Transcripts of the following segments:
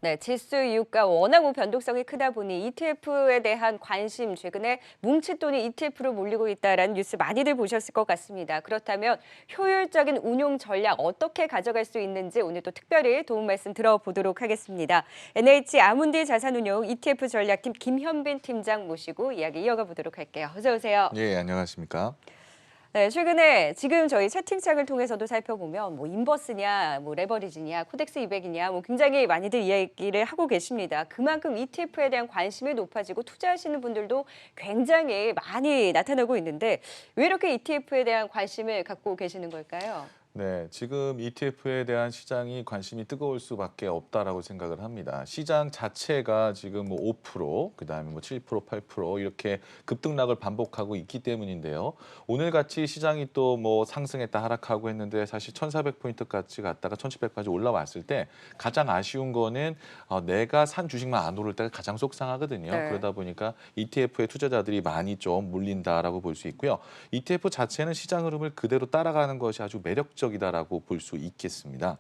네, 지수 이유가 워낙 변동성이 크다 보니 ETF에 대한 관심, 최근에 뭉칫돈이 ETF로 몰리고 있다라는 뉴스 많이들 보셨을 것 같습니다. 그렇다면 효율적인 운용 전략 어떻게 가져갈 수 있는지 오늘 또 특별히 도움 말씀 들어보도록 하겠습니다. NH 아문디 자산운용 ETF 전략팀 김현빈 팀장 모시고 이야기 이어가 보도록 할게요. 어서 오세요. 예, 안녕하십니까? 네, 최근에 지금 저희 채팅창을 통해서도 살펴보면 뭐 인버스냐, 뭐 레버리지냐, 코덱스 200이냐, 뭐 굉장히 많이들 이야기를 하고 계십니다. 그만큼 ETF에 대한 관심이 높아지고 투자하시는 분들도 굉장히 많이 나타나고 있는데 왜 이렇게 ETF에 대한 관심을 갖고 계시는 걸까요? 네, 지금 ETF에 대한 시장이 관심이 뜨거울 수밖에 없다라고 생각을 합니다. 시장 자체가 지금 뭐 5%, 그다음에 뭐 7%, 8% 이렇게 급등락을 반복하고 있기 때문인데요. 오늘같이 시장이 또 뭐 상승했다 하락하고 했는데 사실 1,400포인트까지 갔다가 1,700까지 올라왔을 때 가장 아쉬운 거는 내가 산 주식만 안 오를 때가 가장 속상하거든요. 네. 그러다 보니까 ETF에 투자자들이 많이 좀 몰린다라고 볼 수 있고요. ETF 자체는 시장 흐름을 그대로 따라가는 것이 아주 매력적이다라고 볼 수 있겠습니다.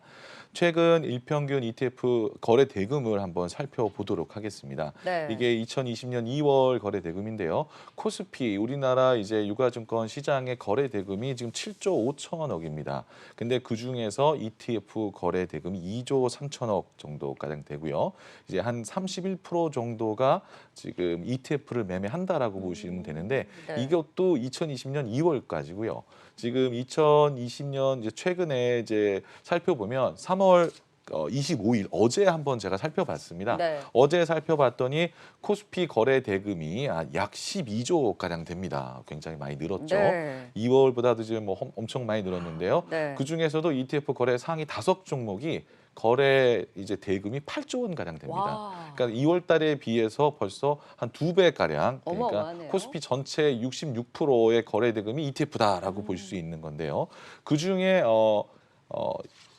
최근 일평균 ETF 거래 대금을 한번 살펴보도록 하겠습니다. 네. 이게 2020년 2월 거래 대금인데요. 코스피 우리나라 이제 유가증권 시장의 거래 대금이 지금 7조 5천억입니다. 근데 그 중에서 ETF 거래 대금이 2조 3천억 정도 가량 되고요. 이제 한 31% 정도가 지금 ETF를 매매한다라고 보시면 되는데 네. 이것도 2020년 2월까지고요. 지금 2020년 이제 최근에 이제 살펴보면 3월 25일 어제 한번 제가 살펴봤습니다. 네. 어제 살펴봤더니 코스피 거래 대금이 약 12조 가량 됩니다. 굉장히 많이 늘었죠. 네. 2월보다도 지금 뭐 엄청 많이 늘었는데요. 네. 그 중에서도 ETF 거래 상위 5종목이 거래 이제 대금이 8조 원 가량 됩니다. 와. 그러니까 2월 달에 비해서 벌써 한 2배 가량, 그러니까 어마어마하네요. 코스피 전체 66%의 거래 대금이 ETF다라고 볼 수 있는 건데요. 그 중에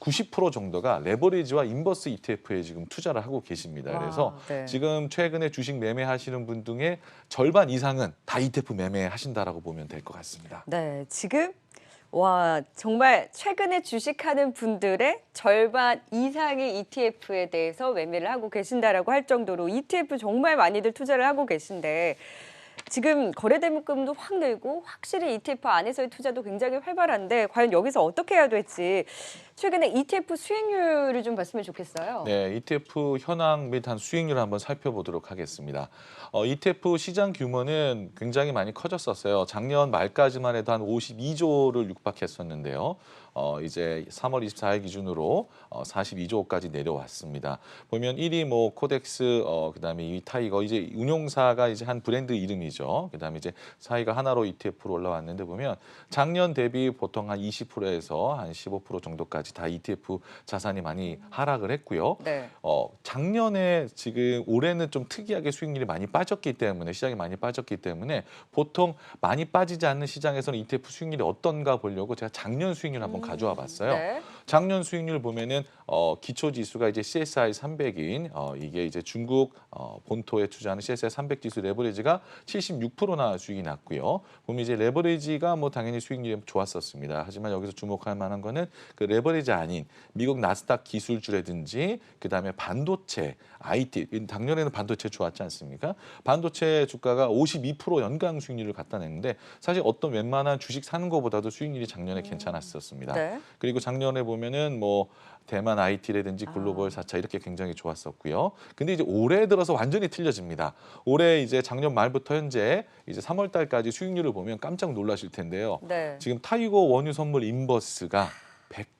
90% 정도가 레버리지와 인버스 ETF에 지금 투자를 하고 계십니다. 그래서 네. 지금 최근에 주식 매매하시는 분 중에 절반 이상은 다 ETF 매매하신다라고 보면 될 것 같습니다. 네, 지금 정말 최근에 주식하는 분들의 절반 이상이 ETF에 대해서 매매를 하고 계신다라고 할 정도로 ETF 정말 많이들 투자를 하고 계신데 지금 거래 대금도 확 늘고 확실히 ETF 안에서의 투자도 굉장히 활발한데 과연 여기서 어떻게 해야 될지 최근에 ETF 수익률을 좀 봤으면 좋겠어요. 네, ETF 현황 및 한 수익률을 한번 살펴보도록 하겠습니다. ETF 시장 규모는 굉장히 많이 커졌었어요. 작년 말까지만 해도 한 52조를 육박했었는데요. 이제 3월 24일 기준으로 42조까지 내려왔습니다. 보면 1위 뭐 코덱스, 그다음에 2위 타이거, 이제 운용사가 이제 한 브랜드 이름이죠. 그다음에 이제 4위가 하나로 ETF로 올라왔는데 보면 작년 대비 보통 한 20%에서 한 15% 정도까지 다 ETF 자산이 많이 하락을 했고요. 네. 작년에 지금 올해는 좀 특이하게 수익률이 많이 빠졌기 때문에 시장이 많이 빠졌기 때문에 보통 많이 빠지지 않는 시장에서는 ETF 수익률이 어떤가 보려고 제가 작년 수익률 한번 가져와 봤어요. 네. 작년 수익률 보면은 기초 지수가 이제 CSI 300인 이게 이제 중국 본토에 투자하는 CSI 300 지수 레버리지가 76%나 수익이 났고요. 보면 이제 레버리지가 뭐 당연히 수익률이 좋았었습니다. 하지만 여기서 주목할 만한 거는 그 레버리지 아닌 미국 나스닥 기술주라든지 그다음에 반도체, IT, 작년에는 반도체 좋았지 않습니까? 반도체 주가가 52% 연간 수익률을 갖다 냈는데 사실 어떤 웬만한 주식 사는 것보다도 수익률이 작년에 괜찮았었습니다. 네. 그리고 작년에 보면은 뭐 대만 IT라든지 글로벌 4차 이렇게 굉장히 좋았었고요. 근데 이제 올해 들어서 완전히 틀려집니다. 올해 이제 작년 말부터 현재 이제 3월 달까지 수익률을 보면 깜짝 놀라실 텐데요. 네. 지금 타이거 원유 선물 인버스가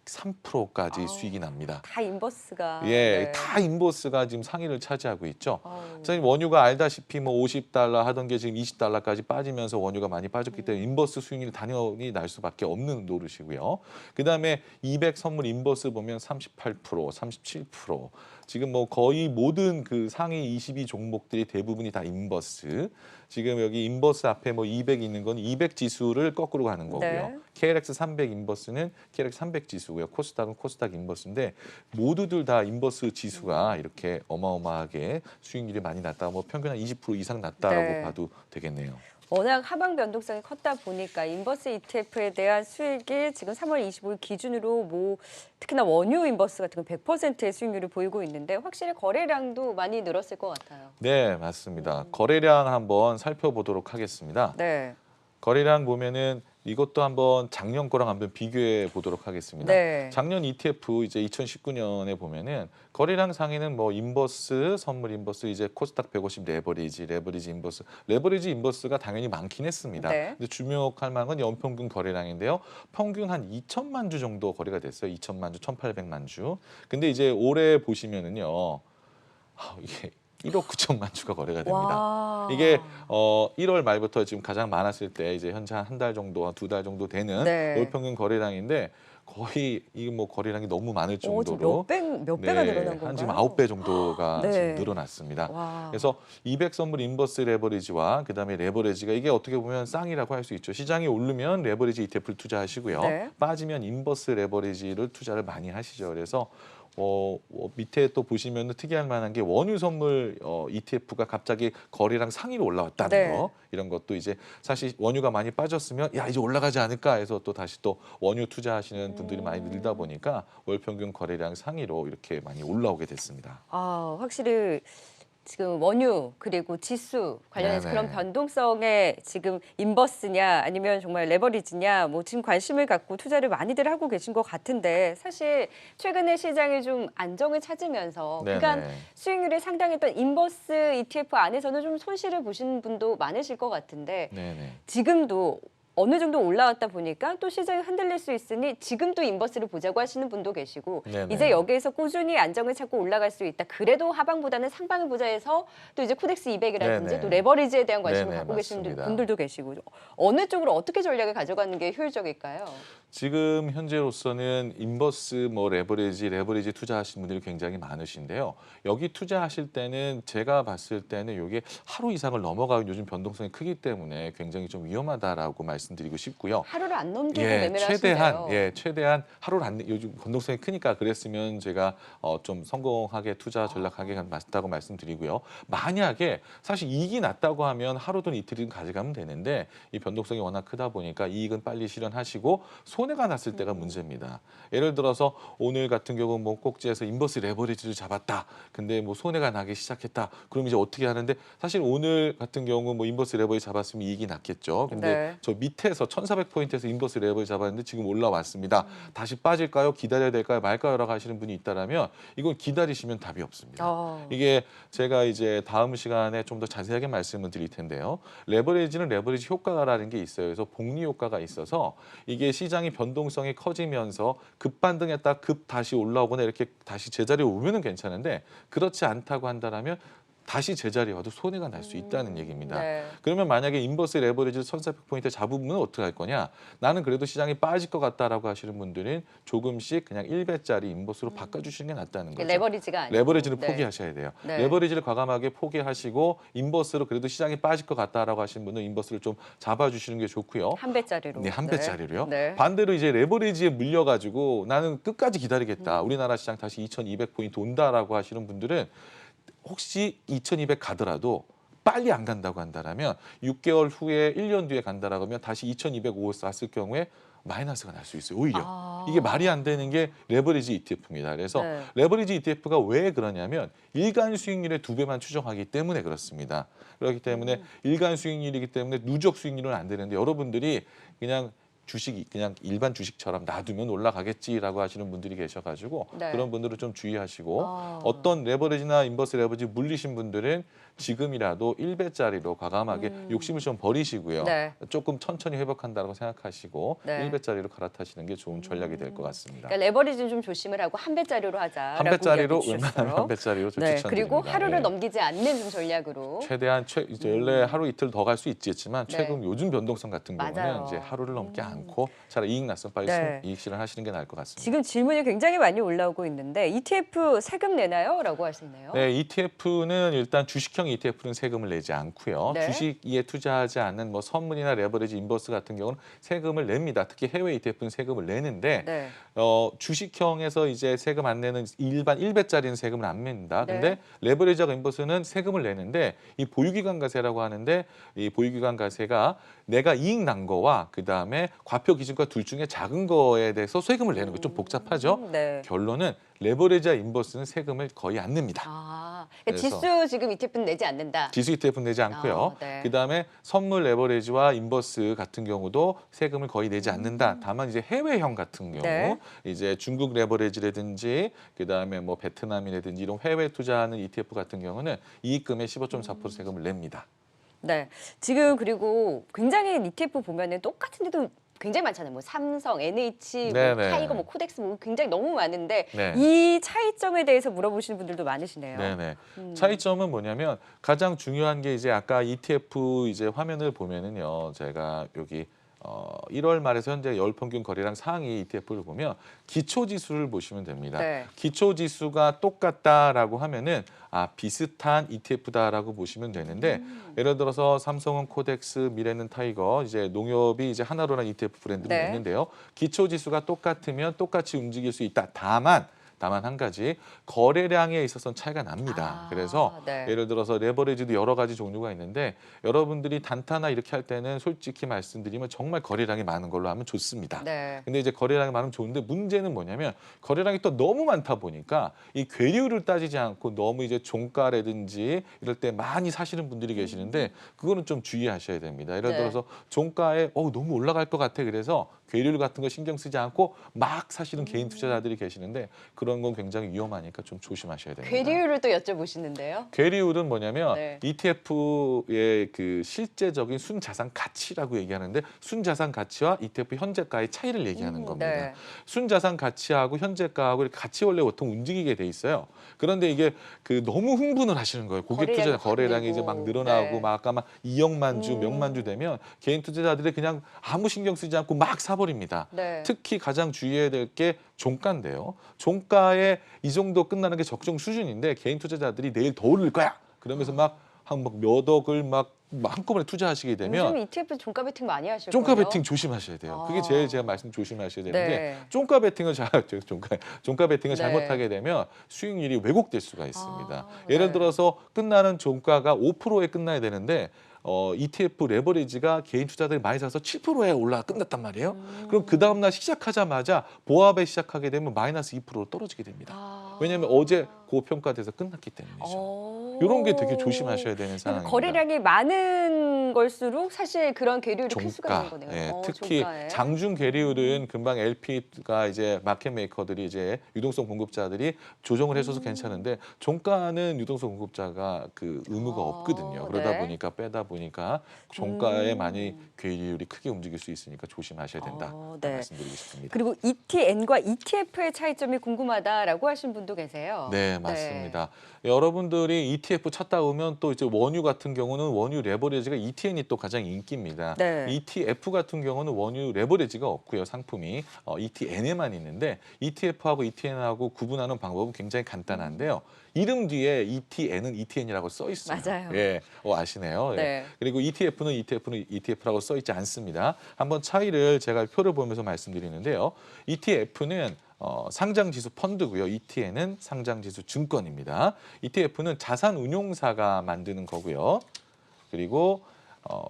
103%까지 아우, 수익이 납니다. 다 인버스가. 예, 네. 다 인버스가 지금 상위를 차지하고 있죠. 아우. 사실 원유가 알다시피 뭐 50달러 하던 게 지금 20달러까지 빠지면서 원유가 많이 빠졌기 때문에 인버스 수익률이 당연히 날 수밖에 없는 노릇이고요. 그다음에 200 선물 인버스 보면 38%, 37%. 지금 뭐 거의 모든 그 상위 22 종목들이 대부분이 다 인버스. 지금 여기 인버스 앞에 뭐 200 있는 건 200 지수를 거꾸로 가는 거고요. 네. KLX 300 인버스는 KLX 300 지수고요. 코스닥은 코스닥 인버스인데 모두들 다 인버스 지수가 이렇게 어마어마하게 수익률이 많이 났다. 뭐 평균 한 20% 이상 났다라고 네. 봐도 되겠네요. 워낙 하방 변동성이 컸다 보니까 인버스 ETF에 대한 수익이 지금 3월 25일 기준으로 뭐 특히나 원유 인버스 같은 건 100%의 수익률을 보이고 있는데 확실히 거래량도 많이 늘었을 것 같아요. 네, 맞습니다. 거래량 한번 살펴보도록 하겠습니다. 네. 거래량 보면은 이것도 한번 작년 거랑 한번 비교해 보도록 하겠습니다. 네. 작년 ETF 이제 2019년에 보면은 거래량 상위는 뭐 인버스, 선물 인버스, 이제 코스닥 150 레버리지 인버스. 레버리지 인버스가 당연히 많긴 했습니다. 네. 근데 주목할 만한 건 연평균 거래량인데요. 평균 한 2천만 주 정도 거래가 됐어요. 2천만 주, 1,800만 주. 근데 이제 올해 보시면은요. 이게 1억 9천만 주가 거래가 됩니다. 와. 이게 1월 말부터 지금 가장 많았을 때 이제 현재 한 달 정도, 2달 정도 되는 네. 월 평균 거래량인데 거의 이 뭐 거래량이 너무 많을 지금 정도로 몇 배가 늘어난 건가요? 한 지금 9배 정도가 네. 지금 늘어났습니다. 와. 그래서 200 선물 인버스 레버리지와 그다음에 레버리지가 이게 어떻게 보면 쌍이라고 할 수 있죠. 시장이 오르면 레버리지 ETF를 투자하시고요. 네. 빠지면 인버스 레버리지를 투자를 많이 하시죠. 그래서 밑에 또 보시면 특이할 만한 게 원유 선물 ETF가 갑자기 거래량 상위로 올라왔다는 네. 거 이런 것도 이제 사실 원유가 많이 빠졌으면 야 이제 올라가지 않을까 해서 또 다시 또 원유 투자하시는 분들이 많이 늘다 보니까 월 평균 거래량 상위로 이렇게 많이 올라오게 됐습니다. 아, 확실히 지금 원유 그리고 지수 관련해서 네네. 그런 변동성에 지금 인버스냐 아니면 정말 레버리지냐 뭐 지금 관심을 갖고 투자를 많이들 하고 계신 것 같은데 사실 최근에 시장이 좀 안정을 찾으면서 그간 네네. 수익률이 상당했던 인버스 ETF 안에서는 좀 손실을 보신 분도 많으실 것 같은데 네네. 지금도 어느 정도 올라왔다 보니까 또 시장이 흔들릴 수 있으니 지금도 인버스를 보자고 하시는 분도 계시고 네네. 이제 여기에서 꾸준히 안정을 찾고 올라갈 수 있다. 그래도 하방보다는 상방을 보자 해서 또 이제 코덱스 200이라든지 네네. 또 레버리지에 대한 관심을 네네, 갖고 계시는 맞습니다. 분들도 계시고 어느 쪽으로 어떻게 전략을 가져가는 게 효율적일까요? 지금 현재로서는 인버스 뭐 레버리지 투자하시는 분들이 굉장히 많으신데요. 여기 투자하실 때는 제가 봤을 때는 이게 하루 이상을 넘어가면 요즘 변동성이 크기 때문에 굉장히 좀 위험하다라고 말씀드리고 싶고요. 하루를 안 넘기고 매매를 최대한 하신대요. 최대한 하루를 안 요즘 변동성이 크니까 그랬으면 제가 좀 성공하게 투자 전략하게 맞다고 말씀드리고요. 만약에 사실 이익이 났다고 하면 하루든 이틀이든 가져가면 되는데 이 변동성이 워낙 크다 보니까 이익은 빨리 실현하시고 손해가 났을 때가 문제입니다. 예를 들어서 오늘 같은 경우 뭐 꼭지에서 인버스 레버리지를 잡았다. 근데 뭐 손해가 나기 시작했다. 그럼 이제 어떻게 하는데 사실 오늘 같은 경우 뭐 인버스 레버리지 잡았으면 이익이 났겠죠. 근데 네. 저 밑에서 1,400포인트에서 인버스 레버리지 잡았는데 지금 올라왔습니다. 다시 빠질까요? 기다려야 될까요? 말까요?라고 하시는 분이 있다라면 이건 기다리시면 답이 없습니다. 이게 제가 이제 다음 시간에 좀 더 자세하게 말씀을 드릴 텐데요. 레버리지는 레버리지 효과라는 게 있어요. 그래서 복리 효과가 있어서 이게 시장이 변동성이 커지면서 급 반등했다 급 다시 올라오거나 이렇게 다시 제자리에 오면은 괜찮은데 그렇지 않다고 한다라면 다시 제자리에 와도 손해가 날 수 있다는 얘기입니다. 네. 그러면 만약에 인버스 레버리지 1,400포인트 잡으면 어떻게 할 거냐? 나는 그래도 시장이 빠질 것 같다라고 하시는 분들은 조금씩 그냥 1배짜리 인버스로 바꿔주시는 게 낫다는 거죠. 레버리지가 아니고. 레버리지를 네. 포기하셔야 돼요. 네. 레버리지를 과감하게 포기하시고 인버스로 그래도 시장이 빠질 것 같다라고 하시는 분은 인버스를 좀 잡아주시는 게 좋고요. 한 배짜리로. 네, 한 배짜리로요. 네. 반대로 이제 레버리지에 물려가지고 나는 끝까지 기다리겠다. 우리나라 시장 다시 2,200포인트 온다라고 하시는 분들은 혹시 2,200 가더라도 빨리 안 간다고 한다라면 6개월 후에 1년 뒤에 간다라고 하면 다시 2,205 쌌을 경우에 마이너스가 날 수 있어요. 오히려. 이게 말이 안 되는 게 레버리지 ETF입니다. 그래서 네. 레버리지 ETF가 왜 그러냐면 일간 수익률의 2배만 추정하기 때문에 그렇습니다. 그렇기 때문에 일간 수익률이기 때문에 누적 수익률은 안 되는데 여러분들이 그냥 주식이 그냥 일반 주식처럼 놔두면 올라가겠지라고 하시는 분들이 계셔가지고 네. 그런 분들은 좀 주의하시고 어떤 레버리지나 인버스 레버리지 물리신 분들은 지금이라도 1배짜리로 과감하게 욕심을 좀 버리시고요. 네. 조금 천천히 회복한다고 생각하시고 네. 1배짜리로 갈아타시는 게 좋은 전략이 될 것 같습니다. 그러니까 레버리지는 좀 조심을 하고 한 배짜리로 하자라고 한 배짜리로 이야기 주셨어요. 웬만하면 한 배짜리로 좀 네, 추천드립니다. 그리고 하루를 예. 넘기지 않는 좀 전략으로. 최대한 이제 원래 하루 이틀 더 갈 수 있겠지만 네. 최근 요즘 변동성 같은 경우는 맞아요. 이제 하루를 넘게 안 않고 차라리 이익 났으면 빨리 네. 이익 실현하시는 게 나을 것 같습니다. 지금 질문이 굉장히 많이 올라오고 있는데 ETF 세금 내나요? 라고 하시네요. 네, ETF는 일단 주식형 ETF는 세금을 내지 않고요. 네. 주식에 투자하지 않는 뭐 선물이나 레버리지 인버스 같은 경우는 세금을 냅니다. 특히 해외 ETF는 세금을 내는데 네. 주식형에서 이제 세금 안 내는 일반 1배짜리는 세금을 안 냅니다. 네. 근데 레버리지하고 인버스는 세금을 내는데 이 보유기관가세라고 하는데 이 보유기관가세가 내가 이익 난 거와 그다음에 과표 기준가 둘 중에 작은 거에 대해서 세금을 내는 거 좀 복잡하죠. 네. 결론은 레버리지와 인버스는 세금을 거의 안 냅니다. 아, 그래서 지수 지금 ETF는 내지 않는다. 지수 ETF는 내지 않고요. 아, 네. 그다음에 선물 레버리지와 인버스 같은 경우도 세금을 거의 내지 않는다. 다만 이제 해외형 같은 경우 네. 이제 중국 레버리지라든지 그다음에 뭐 베트남이라든지 이런 해외 투자하는 ETF 같은 경우는 이익금의 15.4% 세금을 냅니다. 네. 지금 그리고 굉장히 ETF 보면은 똑같은데도 굉장히 많잖아요. 뭐 삼성, NH, 뭐 네네. 타이거, 뭐 코덱스 뭐 굉장히 너무 많은데 네. 이 차이점에 대해서 물어보시는 분들도 많으시네요. 네네. 차이점은 뭐냐면 가장 중요한 게 이제 아까 ETF 이제 화면을 보면은요. 제가 여기 1월 말에서 현재 열 평균 거래량 상위 ETF를 보면 기초 지수를 보시면 됩니다. 네. 기초 지수가 똑같다라고 하면은 비슷한 ETF다라고 보시면 되는데 예를 들어서 삼성은 코덱스, 미래는 타이거, 이제 농협이 이제 하나로란 ETF 브랜드가 네. 있는데요. 기초 지수가 똑같으면 똑같이 움직일 수 있다. 다만 한 가지 거래량에 있어서는 차이가 납니다. 그래서 네. 예를 들어서 레버리지도 여러 가지 종류가 있는데 여러분들이 단타나 이렇게 할 때는 솔직히 말씀드리면 정말 거래량이 많은 걸로 하면 좋습니다. 네. 근데 이제 거래량이 많으면 좋은데 문제는 뭐냐면 거래량이 또 너무 많다 보니까 이 괴리율을 따지지 않고 너무 이제 종가라든지 이럴 때 많이 사시는 분들이 계시는데 그거는 좀 주의하셔야 됩니다. 예를 네. 들어서 종가에 너무 올라갈 것 같아 그래서 괴리율 같은 거 신경 쓰지 않고 막 사시는 개인 투자자들이 계시는데 그런 건 굉장히 위험하니까 좀 조심하셔야 됩니다. 괴리율을 또 여쭤보시는데요. 괴리율은 뭐냐면 네. ETF의 그 실제적인 순자산 가치라고 얘기하는데 순자산 가치와 ETF 현재가의 차이를 얘기하는 겁니다. 네. 순자산 가치하고 현재가하고 이렇게 같이 원래 보통 움직이게 돼 있어요. 그런데 이게 그 너무 흥분을 하시는 거예요. 고객 거래량이 투자 확 거래량이 이제 막 늘고. 늘어나고 네. 막 아까 막 2억만 주, 몇만 주 되면 개인 투자자들이 그냥 아무 신경 쓰지 않고 막 사버립니다. 네. 특히 가장 주의해야 될 게 종가인데요. 종가에 이 정도 끝나는 게 적정 수준인데 개인 투자자들이 내일 더 오를 거야. 그러면서 막 몇 억을 막 한꺼번에 투자하시게 되면 요즘 ETF 종가 베팅 많이 하실 종가 거예요? 베팅 조심하셔야 돼요. 그게 아. 제일 제가 말씀 조심하셔야 되는 네. 게 종가 베팅을 종가 베팅을 네. 잘못하게 되면 수익률이 왜곡될 수가 있습니다. 아, 예를 네. 들어서 끝나는 종가가 5%에 끝나야 되는데 ETF 레버리지가 개인 투자들이 많이 사서 7%에 올라 끝났단 말이에요. 그럼 그 다음 날 시작하자마자 보합에 시작하게 되면 마이너스 2%로 떨어지게 됩니다. 왜냐하면 어제 고평가돼서 끝났기 때문이죠. 이런 게 되게 조심하셔야 되는 그러니까 상황입니다. 거래량이 많은 걸수록 사실 그런 괴리율이 클 수가 있는 거네요. 예, 특히 종가에. 장중 괴리율은 금방 LP가 이제 마켓 메이커들이 이제 유동성 공급자들이 조정을 해줘서 괜찮은데 종가는 유동성 공급자가 그 의무가 없거든요. 그러다 네. 보니까 빼다 보니까 종가에 많이 괴리율이 크게 움직일 수 있으니까 조심하셔야 된다. 네. 말씀드리고 싶습니다. 그리고 ETN과 ETF의 차이점이 궁금하다라고 하신 분도 계세요. 네, 맞습니다. 여러분들이 ETF 찾다 보면 또 이제 원유 같은 경우는 원유 레버리지가 ETN이 또 가장 인기입니다. 네. ETF 같은 경우는 원유 레버리지가 없고요, 상품이 ETN에만 있는데 ETF하고 ETN하고 구분하는 방법은 굉장히 간단한데요. 이름 뒤에 ETN은 ETN이라고 써 있어요. 맞아요. 예, 아시네요. 예. 네. 그리고 ETF는 ETF라고 써 있지 않습니다. 한번 차이를 제가 표를 보면서 말씀드리는데요. ETF는 상장지수 펀드고요. ETN은 상장지수 증권입니다. ETF는 자산운용사가 만드는 거고요. 그리고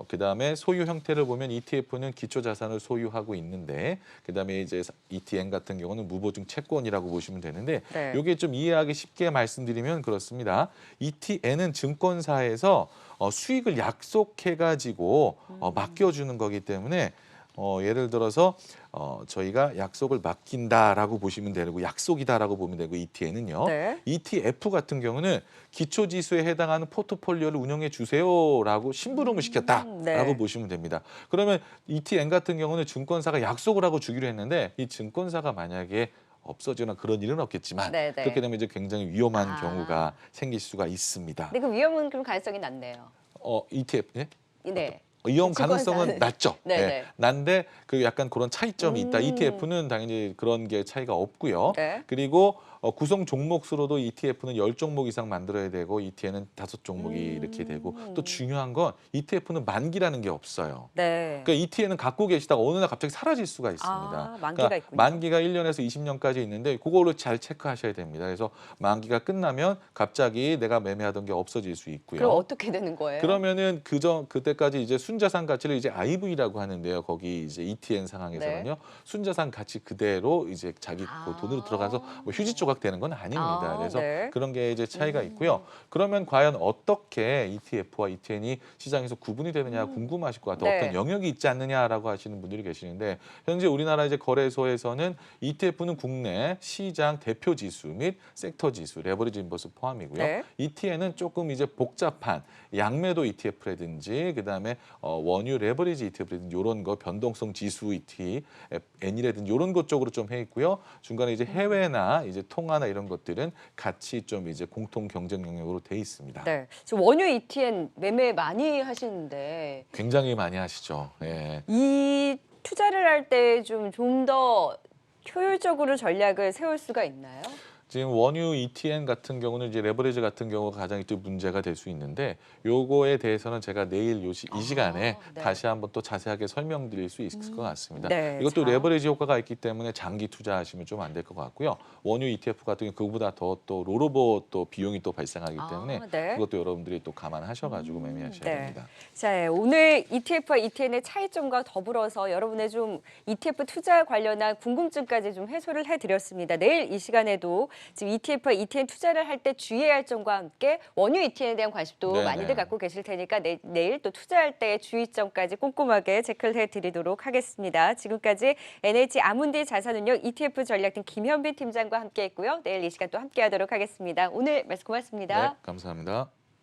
그다음에 소유 형태를 보면 ETF는 기초 자산을 소유하고 있는데 그다음에 이제 ETN 같은 경우는 무보증 채권이라고 보시면 되는데 네. 이게 좀 이해하기 쉽게 말씀드리면 그렇습니다. ETN은 증권사에서 수익을 약속해 가지고 맡겨주는 거기 때문에 예를 들어서 저희가 약속을 맡긴다라고 보시면 되고 약속이다라고 보면 되고 ETN은요. 네. ETF 같은 경우는 기초 지수에 해당하는 포트폴리오를 운영해 주세요라고 심부름을 시켰다라고 네. 보시면 됩니다. 그러면 ETN 같은 경우는 증권사가 약속을 하고 주기로 했는데 이 증권사가 만약에 없어지거나 그런 일은 없겠지만 네, 네. 그렇게 되면 이제 굉장히 위험한 아. 경우가 생길 수가 있습니다. 근데 그 위험은 그럼 가능성이 낮네요. ETF 네? 네. 위험 증권사는. 가능성은 낮죠. 네네. 예, 난데 그 약간 그런 차이점이 있다. 음. ETF는 당연히 그런 게 차이가 없고요. 네. 그리고 구성 종목수로도 ETF는 10종목 이상 만들어야 되고 ETN은 5종목이 이렇게 되고 또 중요한 건 ETF는 만기라는 게 없어요. 네. 그러니까 ETN은 갖고 계시다가 어느 날 갑자기 사라질 수가 있습니다. 아, 만기가 그러니까 있군요. 만기가 1년에서 20년까지 있는데 그거를 잘 체크하셔야 됩니다. 그래서 만기가 끝나면 갑자기 내가 매매하던 게 없어질 수 있고요. 그럼 어떻게 되는 거예요? 그러면은 그때까지 이제 순자산 가치를 이제 IV라고 하는데요. 거기 이제 ETN 상황에서는요. 네. 순자산 가치 그대로 이제 자기 그 돈으로 들어가서 뭐 휴지 조각 되는 건 아닙니다. 아, 그래서 네. 그런 게 이제 차이가 있고요. 그러면 과연 어떻게 ETF와 ETN이 시장에서 구분이 되느냐 궁금하실 것 같아요. 네. 어떤 영역이 있지 않느냐라고 하시는 분들이 계시는데 현재 우리나라 이제 거래소에서는 ETF는 국내 시장 대표 지수 및 섹터 지수, 레버리지 인버스 포함이고요. 네. ETN은 조금 이제 복잡한 양매도 ETF라든지 그다음에 원유 레버리지 ETF라든지 이런 거 변동성 지수 ETF, N이라든지 이런 것 쪽으로 좀 해 있고요. 중간에 이제 해외나 이제 통화나 이런 것들은 같이 좀 이제 공통 경쟁 영역으로 돼 있습니다. 네. 지금 원유 ETN 매매 많이 하시는데 굉장히 많이 하시죠. 예. 이 투자를 할 때 좀 더 효율적으로 전략을 세울 수가 있나요? 지금 원유 ETN 같은 경우는 이제 레버리지 같은 경우가 가장 또 문제가 될 수 있는데 요거에 대해서는 제가 내일 이 시간에 네. 다시 한번 또 자세하게 설명드릴 수 있을 것 같습니다. 네, 이것도 자. 레버리지 효과가 있기 때문에 장기 투자하시면 좀 안 될 것 같고요. 원유 ETF 같은 경우 그거보다 더 또 롤오버 또 비용이 또 발생하기 때문에 네. 그것도 여러분들이 또 감안하셔가지고 매매하셔야 네. 됩니다. 자, 오늘 ETF와 ETN의 차이점과 더불어서 여러분의 좀 ETF 투자 관련한 궁금증까지 좀 해소를 해드렸습니다. 내일 이 시간에도 지금 ETF와 ETN 투자를 할 때 주의해야 할 점과 함께 원유 ETN에 대한 관심도 네네. 많이들 갖고 계실 테니까 내일 또 투자할 때의 주의점까지 꼼꼼하게 체크를 해드리도록 하겠습니다. 지금까지 NH 아문디 자산운용 ETF 전략팀 김현빈 팀장과 함께했고요. 내일 이 시간 또 함께하도록 하겠습니다. 오늘 말씀 고맙습니다. 네, 감사합니다.